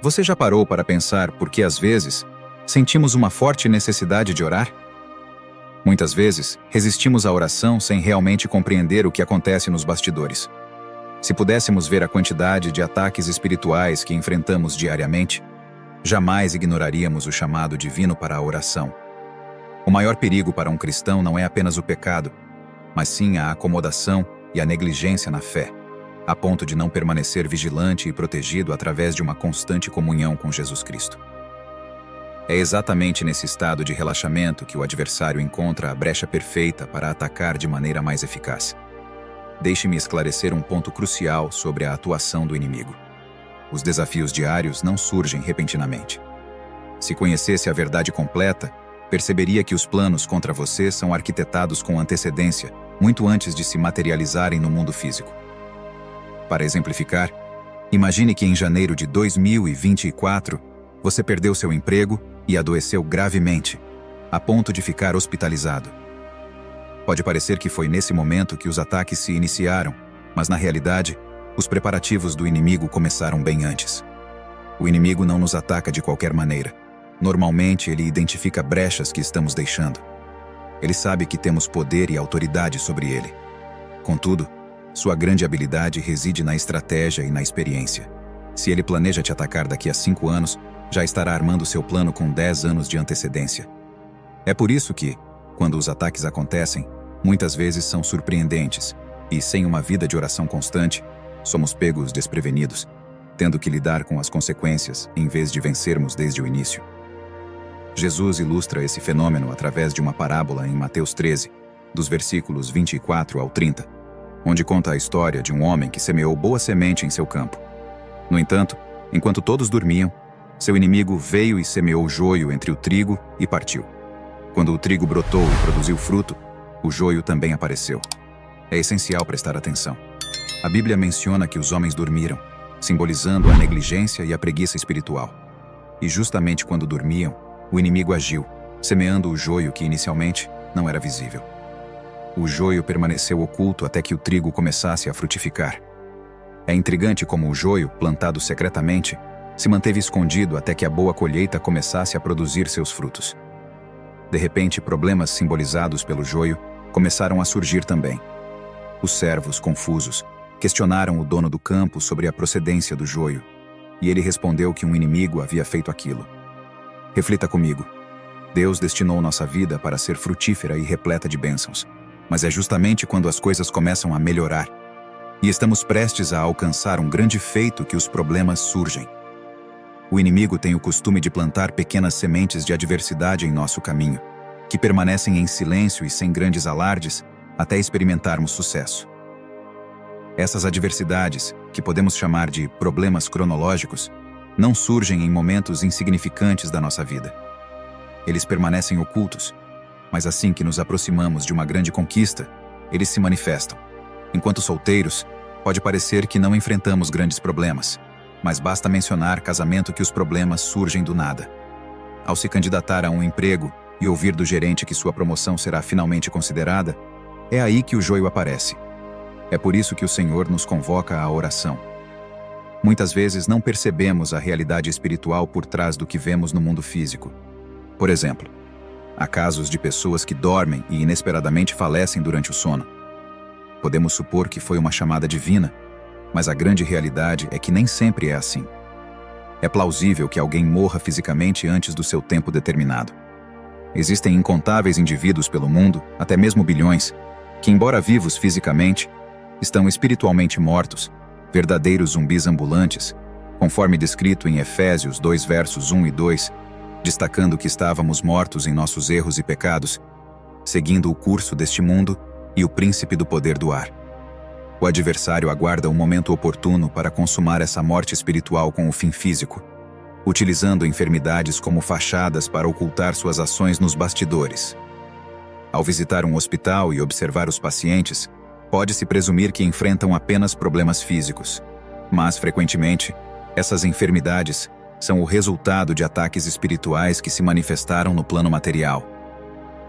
Você já parou para pensar por que, às vezes, sentimos uma forte necessidade de orar? Muitas vezes, resistimos à oração sem realmente compreender o que acontece nos bastidores. Se pudéssemos ver a quantidade de ataques espirituais que enfrentamos diariamente, jamais ignoraríamos o chamado divino para a oração. O maior perigo para um cristão não é apenas o pecado, mas sim a acomodação e a negligência na fé, a ponto de não permanecer vigilante e protegido através de uma constante comunhão com Jesus Cristo. É exatamente nesse estado de relaxamento que o adversário encontra a brecha perfeita para atacar de maneira mais eficaz. Deixe-me esclarecer um ponto crucial sobre a atuação do inimigo. Os desafios diários não surgem repentinamente. Se conhecesse a verdade completa, perceberia que os planos contra você são arquitetados com antecedência, muito antes de se materializarem no mundo físico. Para exemplificar, imagine que em janeiro de 2024, você perdeu seu emprego e adoeceu gravemente, a ponto de ficar hospitalizado. Pode parecer que foi nesse momento que os ataques se iniciaram, mas na realidade, os preparativos do inimigo começaram bem antes. O inimigo não nos ataca de qualquer maneira. Normalmente, ele identifica brechas que estamos deixando. Ele sabe que temos poder e autoridade sobre ele. Contudo, sua grande habilidade reside na estratégia e na experiência. Se ele planeja te atacar daqui a 5 anos, já estará armando seu plano com 10 anos de antecedência. É por isso que, quando os ataques acontecem, muitas vezes são surpreendentes, e sem uma vida de oração constante, somos pegos desprevenidos, tendo que lidar com as consequências em vez de vencermos desde o início. Jesus ilustra esse fenômeno através de uma parábola em Mateus 13, dos versículos 24 ao 30, onde conta a história de um homem que semeou boa semente em seu campo. No entanto, enquanto todos dormiam, seu inimigo veio e semeou joio entre o trigo e partiu. Quando o trigo brotou e produziu fruto, o joio também apareceu. É essencial prestar atenção. A Bíblia menciona que os homens dormiram, simbolizando a negligência e a preguiça espiritual. E justamente quando dormiam, o inimigo agiu, semeando o joio que inicialmente não era visível. O joio permaneceu oculto até que o trigo começasse a frutificar. É intrigante como o joio, plantado secretamente, se manteve escondido até que a boa colheita começasse a produzir seus frutos. De repente, problemas simbolizados pelo joio começaram a surgir também. Os servos, confusos, questionaram o dono do campo sobre a procedência do joio, e ele respondeu que um inimigo havia feito aquilo. Reflita comigo. Deus destinou nossa vida para ser frutífera e repleta de bênçãos, mas é justamente quando as coisas começam a melhorar e estamos prestes a alcançar um grande feito que os problemas surgem. O inimigo tem o costume de plantar pequenas sementes de adversidade em nosso caminho, que permanecem em silêncio e sem grandes alardes até experimentarmos sucesso. Essas adversidades, que podemos chamar de problemas cronológicos, não surgem em momentos insignificantes da nossa vida. Eles permanecem ocultos, mas assim que nos aproximamos de uma grande conquista, eles se manifestam. Enquanto solteiros, pode parecer que não enfrentamos grandes problemas, mas basta mencionar casamento que os problemas surgem do nada. Ao se candidatar a um emprego e ouvir do gerente que sua promoção será finalmente considerada, é aí que o joio aparece. É por isso que o Senhor nos convoca à oração. Muitas vezes não percebemos a realidade espiritual por trás do que vemos no mundo físico. Por exemplo, há casos de pessoas que dormem e inesperadamente falecem durante o sono. Podemos supor que foi uma chamada divina, mas a grande realidade é que nem sempre é assim. É plausível que alguém morra fisicamente antes do seu tempo determinado. Existem incontáveis indivíduos pelo mundo, até mesmo bilhões, que, embora vivos fisicamente, estão espiritualmente mortos, verdadeiros zumbis ambulantes, conforme descrito em Efésios 2 versos 1 e 2, destacando que estávamos mortos em nossos erros e pecados, seguindo o curso deste mundo e o príncipe do poder do ar. O adversário aguarda um momento oportuno para consumar essa morte espiritual com o fim físico, utilizando enfermidades como fachadas para ocultar suas ações nos bastidores. Ao visitar um hospital e observar os pacientes, pode-se presumir que enfrentam apenas problemas físicos, mas, frequentemente, essas enfermidades são o resultado de ataques espirituais que se manifestaram no plano material.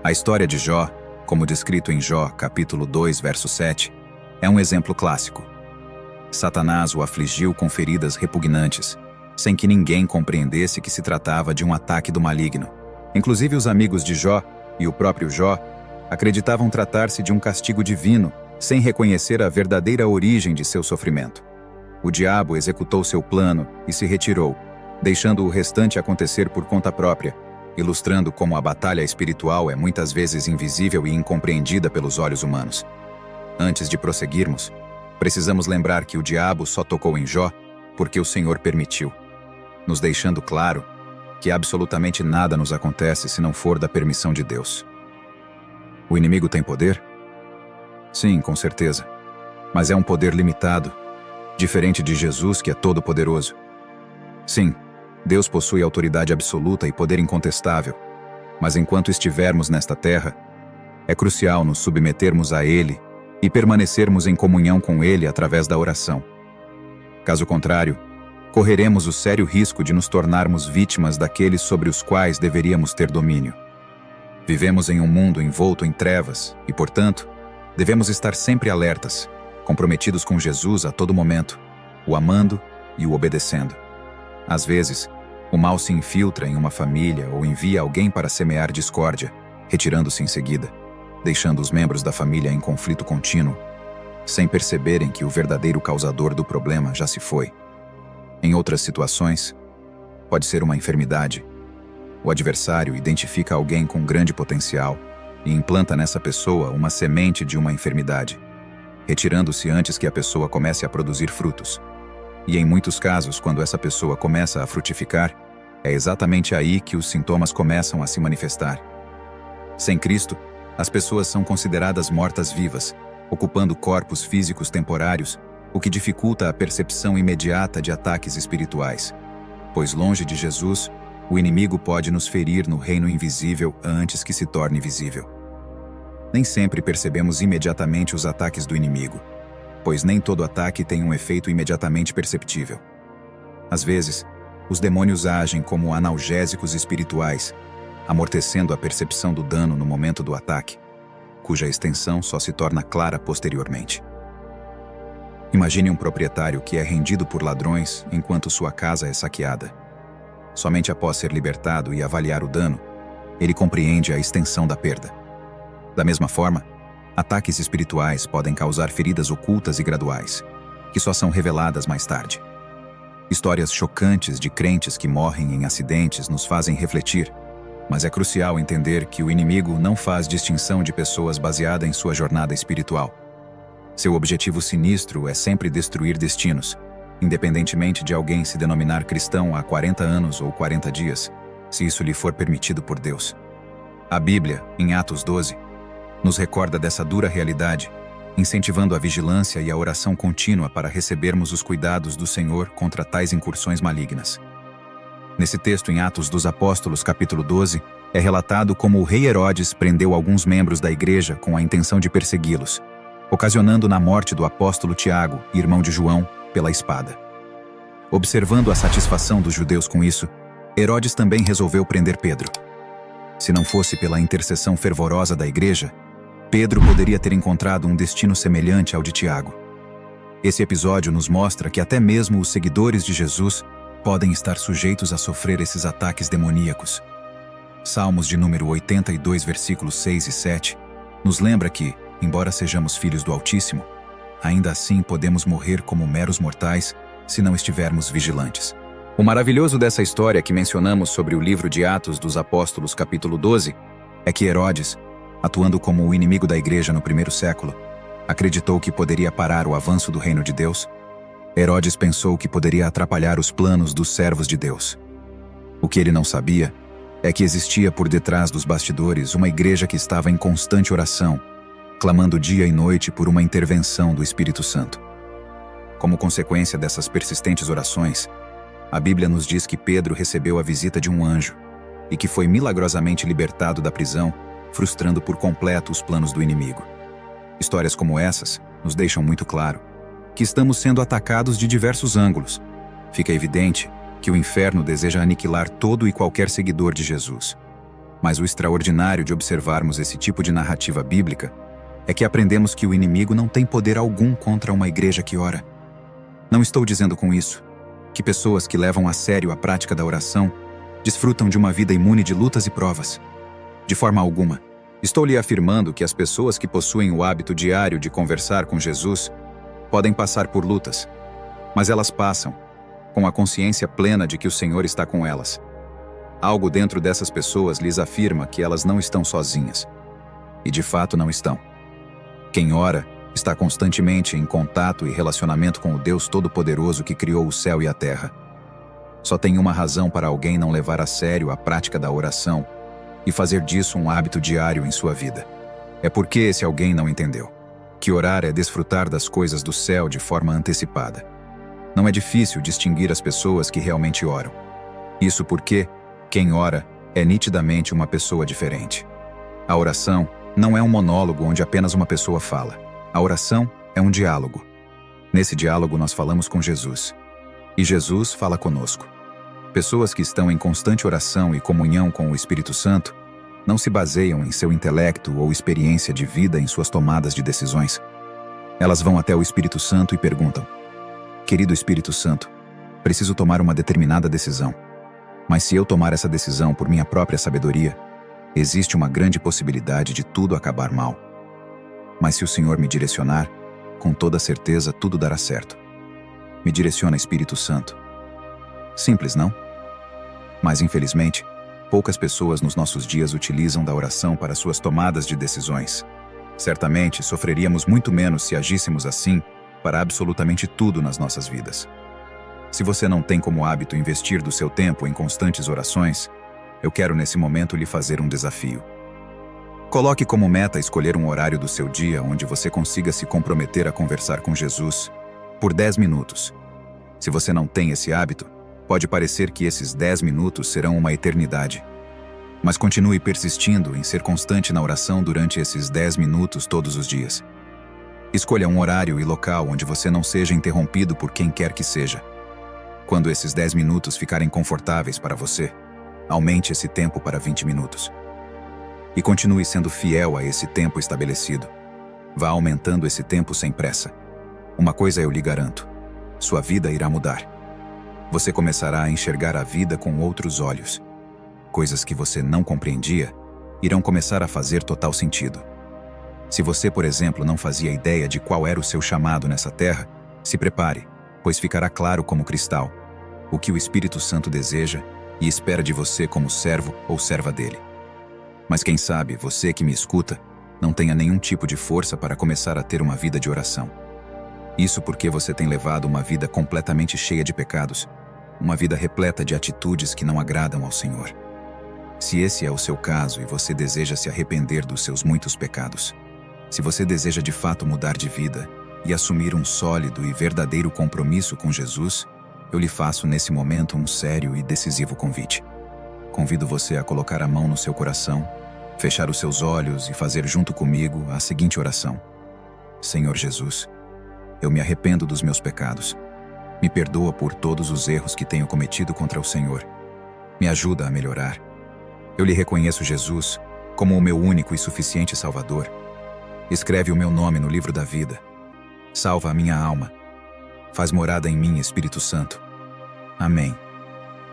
A história de Jó, como descrito em Jó, capítulo 2, verso 7, é um exemplo clássico. Satanás o afligiu com feridas repugnantes, sem que ninguém compreendesse que se tratava de um ataque do maligno. Inclusive os amigos de Jó e o próprio Jó acreditavam tratar-se de um castigo divino, sem reconhecer a verdadeira origem de seu sofrimento. O diabo executou seu plano e se retirou, deixando o restante acontecer por conta própria, ilustrando como a batalha espiritual é muitas vezes invisível e incompreendida pelos olhos humanos. Antes de prosseguirmos, precisamos lembrar que o diabo só tocou em Jó porque o Senhor permitiu, nos deixando claro que absolutamente nada nos acontece se não for da permissão de Deus. O inimigo tem poder? Sim, com certeza. Mas é um poder limitado, diferente de Jesus, que é todo-poderoso. Sim, Deus possui autoridade absoluta e poder incontestável, mas enquanto estivermos nesta terra, é crucial nos submetermos a Ele e permanecermos em comunhão com Ele através da oração. Caso contrário, correremos o sério risco de nos tornarmos vítimas daqueles sobre os quais deveríamos ter domínio. Vivemos em um mundo envolto em trevas e, portanto, devemos estar sempre alertas, comprometidos com Jesus a todo momento, o amando e o obedecendo. Às vezes, o mal se infiltra em uma família ou envia alguém para semear discórdia, retirando-se em seguida, deixando os membros da família em conflito contínuo, sem perceberem que o verdadeiro causador do problema já se foi. Em outras situações, pode ser uma enfermidade. O adversário identifica alguém com grande potencial e implanta nessa pessoa uma semente de uma enfermidade, retirando-se antes que a pessoa comece a produzir frutos. E em muitos casos, quando essa pessoa começa a frutificar, é exatamente aí que os sintomas começam a se manifestar. Sem Cristo, as pessoas são consideradas mortas-vivas, ocupando corpos físicos temporários, o que dificulta a percepção imediata de ataques espirituais. Pois longe de Jesus, o inimigo pode nos ferir no reino invisível antes que se torne visível. Nem sempre percebemos imediatamente os ataques do inimigo, pois nem todo ataque tem um efeito imediatamente perceptível. Às vezes, os demônios agem como analgésicos espirituais, amortecendo a percepção do dano no momento do ataque, cuja extensão só se torna clara posteriormente. Imagine um proprietário que é rendido por ladrões enquanto sua casa é saqueada. Somente após ser libertado e avaliar o dano, ele compreende a extensão da perda. Da mesma forma, ataques espirituais podem causar feridas ocultas e graduais, que só são reveladas mais tarde. Histórias chocantes de crentes que morrem em acidentes nos fazem refletir, mas é crucial entender que o inimigo não faz distinção de pessoas baseada em sua jornada espiritual. Seu objetivo sinistro é sempre destruir destinos, independentemente de alguém se denominar cristão há 40 anos ou 40 dias, se isso lhe for permitido por Deus. A Bíblia, em Atos 12, nos recorda dessa dura realidade, incentivando a vigilância e a oração contínua para recebermos os cuidados do Senhor contra tais incursões malignas. Nesse texto em Atos dos Apóstolos, capítulo 12, é relatado como o rei Herodes prendeu alguns membros da igreja com a intenção de persegui-los, ocasionando na morte do apóstolo Tiago, irmão de João, pela espada. Observando a satisfação dos judeus com isso, Herodes também resolveu prender Pedro. Se não fosse pela intercessão fervorosa da igreja, Pedro poderia ter encontrado um destino semelhante ao de Tiago. Esse episódio nos mostra que até mesmo os seguidores de Jesus podem estar sujeitos a sofrer esses ataques demoníacos. Salmos de número 82, versículos 6 e 7, nos lembra que, embora sejamos filhos do Altíssimo, ainda assim podemos morrer como meros mortais se não estivermos vigilantes. O maravilhoso dessa história que mencionamos sobre o livro de Atos dos Apóstolos, capítulo 12, é que Herodes, atuando como o inimigo da igreja no primeiro século, acreditou que poderia parar o avanço do reino de Deus. Herodes pensou que poderia atrapalhar os planos dos servos de Deus. O que ele não sabia é que existia por detrás dos bastidores uma igreja que estava em constante oração, clamando dia e noite por uma intervenção do Espírito Santo. Como consequência dessas persistentes orações, a Bíblia nos diz que Pedro recebeu a visita de um anjo e que foi milagrosamente libertado da prisão, frustrando por completo os planos do inimigo. Histórias como essas nos deixam muito claro que estamos sendo atacados de diversos ângulos. Fica evidente que o inferno deseja aniquilar todo e qualquer seguidor de Jesus. Mas o extraordinário de observarmos esse tipo de narrativa bíblica é que aprendemos que o inimigo não tem poder algum contra uma igreja que ora. Não estou dizendo com isso que pessoas que levam a sério a prática da oração desfrutam de uma vida imune de lutas e provas. De forma alguma, estou lhe afirmando que as pessoas que possuem o hábito diário de conversar com Jesus podem passar por lutas, mas elas passam com a consciência plena de que o Senhor está com elas. Algo dentro dessas pessoas lhes afirma que elas não estão sozinhas. E de fato não estão. Quem ora está constantemente em contato e relacionamento com o Deus Todo-Poderoso que criou o céu e a terra. Só tem uma razão para alguém não levar a sério a prática da oração e fazer disso um hábito diário em sua vida. É porque esse alguém não entendeu que orar é desfrutar das coisas do céu de forma antecipada. Não é difícil distinguir as pessoas que realmente oram. Isso porque quem ora é nitidamente uma pessoa diferente. A oração não é um monólogo onde apenas uma pessoa fala. A oração é um diálogo. Nesse diálogo nós falamos com Jesus. E Jesus fala conosco. Pessoas que estão em constante oração e comunhão com o Espírito Santo não se baseiam em seu intelecto ou experiência de vida em suas tomadas de decisões. Elas vão até o Espírito Santo e perguntam: Querido Espírito Santo, preciso tomar uma determinada decisão. Mas se eu tomar essa decisão por minha própria sabedoria, existe uma grande possibilidade de tudo acabar mal. Mas se o Senhor me direcionar, com toda certeza tudo dará certo. Me direciona, Espírito Santo. Simples, não? Mas infelizmente, poucas pessoas nos nossos dias utilizam da oração para suas tomadas de decisões. Certamente sofreríamos muito menos se agíssemos assim para absolutamente tudo nas nossas vidas. Se você não tem como hábito investir do seu tempo em constantes orações, eu quero nesse momento lhe fazer um desafio. Coloque como meta escolher um horário do seu dia onde você consiga se comprometer a conversar com Jesus por 10 minutos. Se você não tem esse hábito, pode parecer que esses 10 minutos serão uma eternidade. Mas continue persistindo em ser constante na oração durante esses 10 minutos todos os dias. Escolha um horário e local onde você não seja interrompido por quem quer que seja. Quando esses 10 minutos ficarem confortáveis para você, aumente esse tempo para 20 minutos. E continue sendo fiel a esse tempo estabelecido. Vá aumentando esse tempo sem pressa. Uma coisa eu lhe garanto: sua vida irá mudar. Você começará a enxergar a vida com outros olhos. Coisas que você não compreendia irão começar a fazer total sentido. Se você, por exemplo, não fazia ideia de qual era o seu chamado nessa terra, se prepare, pois ficará claro como cristal o que o Espírito Santo deseja e espera de você como servo ou serva dele. Mas quem sabe, você que me escuta, não tenha nenhum tipo de força para começar a ter uma vida de oração. Isso porque você tem levado uma vida completamente cheia de pecados, uma vida repleta de atitudes que não agradam ao Senhor. Se esse é o seu caso e você deseja se arrepender dos seus muitos pecados, se você deseja de fato mudar de vida e assumir um sólido e verdadeiro compromisso com Jesus, eu lhe faço nesse momento um sério e decisivo convite. Convido você a colocar a mão no seu coração, fechar os seus olhos e fazer junto comigo a seguinte oração: Senhor Jesus, eu me arrependo dos meus pecados. Me perdoa por todos os erros que tenho cometido contra o Senhor. Me ajuda a melhorar. Eu lhe reconheço, Jesus, como o meu único e suficiente Salvador. Escreve o meu nome no livro da vida. Salva a minha alma. Faz morada em mim, Espírito Santo. Amém.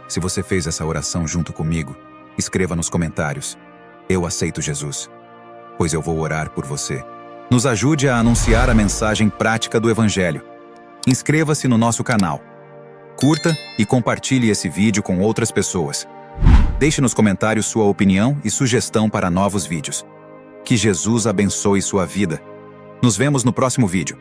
Se você fez essa oração junto comigo, escreva nos comentários: Eu aceito Jesus, pois eu vou orar por você. Nos ajude a anunciar a mensagem prática do Evangelho. Inscreva-se no nosso canal. Curta e compartilhe esse vídeo com outras pessoas. Deixe nos comentários sua opinião e sugestão para novos vídeos. Que Jesus abençoe sua vida. Nos vemos no próximo vídeo.